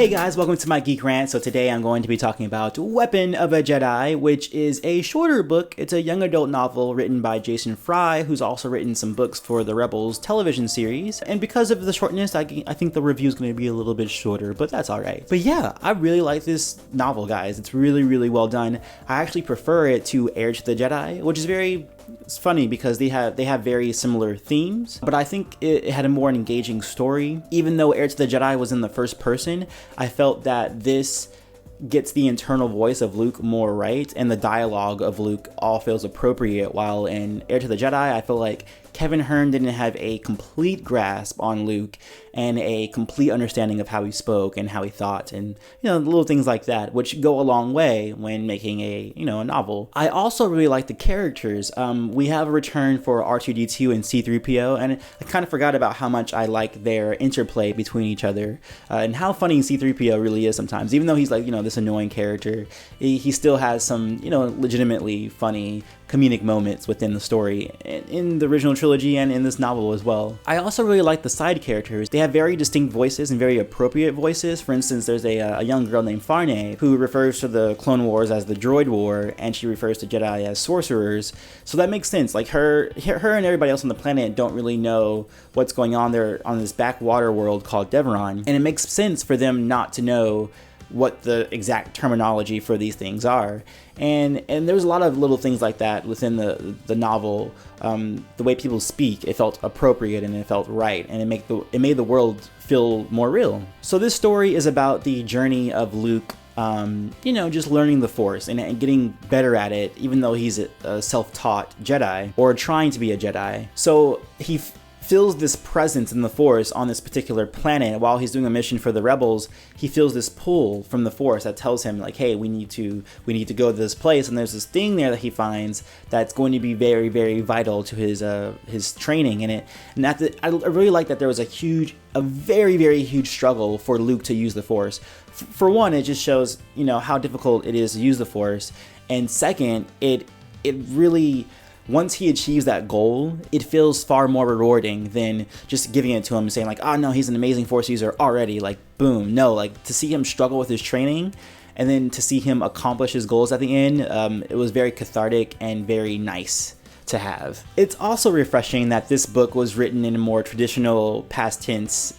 Hey guys, welcome to my Geek Rant. So today I'm going to be talking about Weapon of a Jedi, which is a shorter book. It's a young adult novel written by Jason Fry, who's also written some books for the Rebels television series. And because of the shortness, I think the review is going to be a little bit shorter, but that's alright. But yeah, I really like this novel, guys. It's really, really well done. I actually prefer it to Heir to the Jedi, which is it's funny because they have very similar themes, but I think it had a more engaging story. Even though Heir to the Jedi was in the first person, I felt that this gets the internal voice of Luke more right, and the dialogue of Luke all feels appropriate, while in Heir to the Jedi, I feel like Kevin Hearn didn't have a complete grasp on Luke and a complete understanding of how he spoke and how he thought, and little things like that, which go a long way when making a novel. I also really like the characters. We have a return for R2-D2 and C-3PO, and I kind of forgot about how much I like their interplay between each other, and how funny C-3PO really is sometimes. Even though he's like this annoying character, he still has some legitimately funny comedic moments within the story, in the original trilogy and in this novel as well. I also really like the side characters. They have very distinct voices and very appropriate voices. For instance, there's a young girl named Farnay who refers to the Clone Wars as the Droid War, and she refers to Jedi as sorcerers. So that makes sense. Like her and everybody else on the planet don't really know what's going on there on this backwater world called Deveron, and it makes sense for them not to know what the exact terminology for these things are. And there's a lot of little things like that within the novel. The way people speak, it felt appropriate and it felt right, and it made the world feel more real. So this story is about the journey of Luke, just learning the Force and getting better at it, even though he's a self-taught Jedi, or trying to be a Jedi. So he feels this presence in the Force on this particular planet. While he's doing a mission for the Rebels, he feels this pull from the Force that tells him, like, hey, we need to go to this place, and there's this thing there that he finds that's going to be very, very vital to his training. I really like that there was a very, very huge struggle for Luke to use the Force. For one, it just shows how difficult it is to use the Force, and second, it really, once he achieves that goal, it feels far more rewarding than just giving it to him and saying like, oh no, he's an amazing Force user already, like boom. No, like to see him struggle with his training and then to see him accomplish his goals at the end, it was very cathartic and very nice to have. It's also refreshing that this book was written in a more traditional past tense,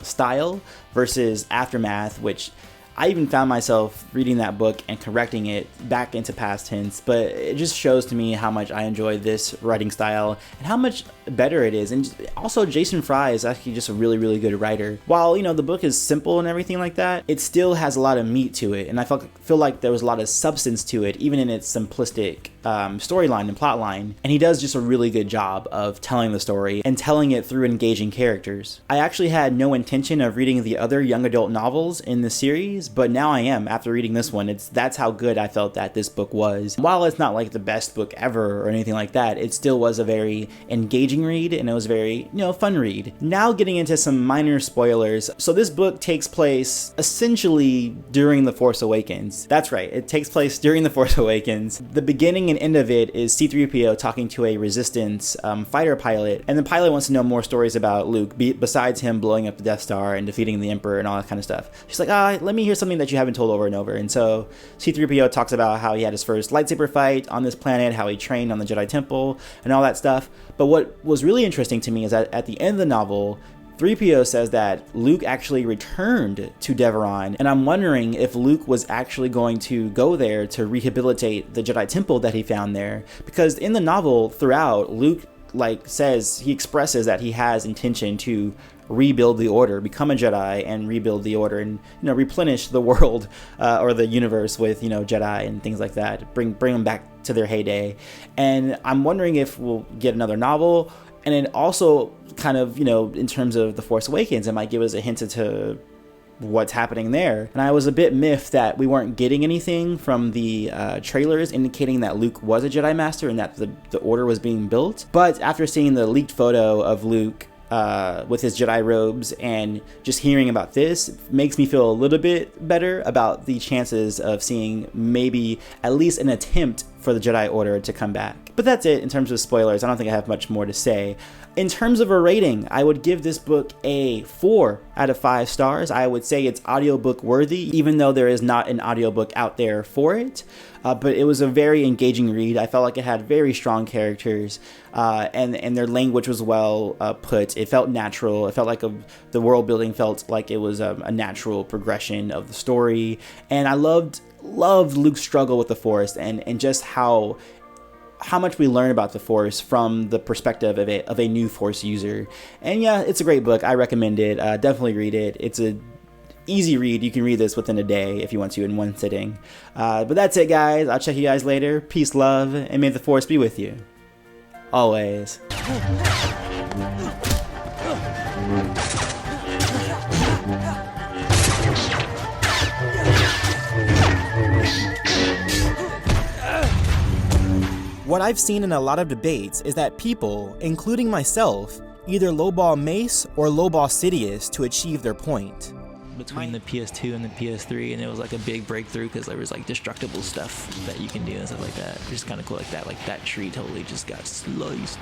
style versus Aftermath, which I even found myself reading that book and correcting it back into past tense, but it just shows to me how much I enjoy this writing style and how much better it is. And also, Jason Fry is actually just a really, really good writer. While, the book is simple and everything like that, it still has a lot of meat to it, and I feel like there was a lot of substance to it, even in its simplistic storyline and plotline. And he does just a really good job of telling the story and telling it through engaging characters. I actually had no intention of reading the other young adult novels in the series, but now I am after reading this one. That's how good I felt that this book was. While it's not like the best book ever or anything like that, it still was a very engaging read, and it was a very fun read. Now getting into some minor spoilers. So this book takes place essentially during The Force Awakens. That's right, it takes place during The Force Awakens. The beginning and end of it is C-3PO talking to a Resistance fighter pilot, and the pilot wants to know more stories about Luke besides him blowing up the Death Star and defeating the Emperor and all that kind of stuff. She's like, let me hear something that you haven't told over and over. And so C-3PO talks about how he had his first lightsaber fight on this planet, how he trained on the Jedi Temple and all that stuff. But what was really interesting to me is that at the end of the novel, 3PO says that Luke actually returned to Deveron, and I'm wondering if Luke was actually going to go there to rehabilitate the Jedi Temple that he found there, because in the novel throughout, Luke he expresses that he has intention to rebuild the Order, become a Jedi and rebuild the Order, and replenish the world or the universe with Jedi and things like that, bring them back to their heyday. And I'm wondering if we'll get another novel, and then also kind of in terms of The Force Awakens, it might give us a hint into what's happening there. And I was a bit miffed that we weren't getting anything from the trailers indicating that Luke was a Jedi Master and that the Order was being built. But after seeing the leaked photo of Luke with his Jedi robes and just hearing about this makes me feel a little bit better about the chances of seeing maybe at least an attempt for the Jedi Order to come back. But that's it in terms of spoilers. I don't think I have much more to say. In terms of a rating, I would give this book a 4 out of 5 stars. I would say it's audiobook worthy, even though there is not an audiobook out there for it. But it was a very engaging read. I felt like it had very strong characters, and their language was well put. It felt natural. It felt like the world building felt like it was a natural progression of the story. And I loved Luke's struggle with the Force and just how much we learn about the Force from the perspective of a new Force user. And yeah, it's a great book. I recommend it. Definitely read it. It's a easy read. You can read this within a day if you want to in one sitting. But that's it, guys. I'll check you guys later. Peace, love, and may the Force be with you. Always. What I've seen in a lot of debates is that people, including myself, either lowball Mace or lowball Sidious to achieve their point. Between the PS2 and the PS3, and it was like a big breakthrough because there was like destructible stuff that you can do and stuff like that. Just kind of cool like that. Like that tree totally just got sliced.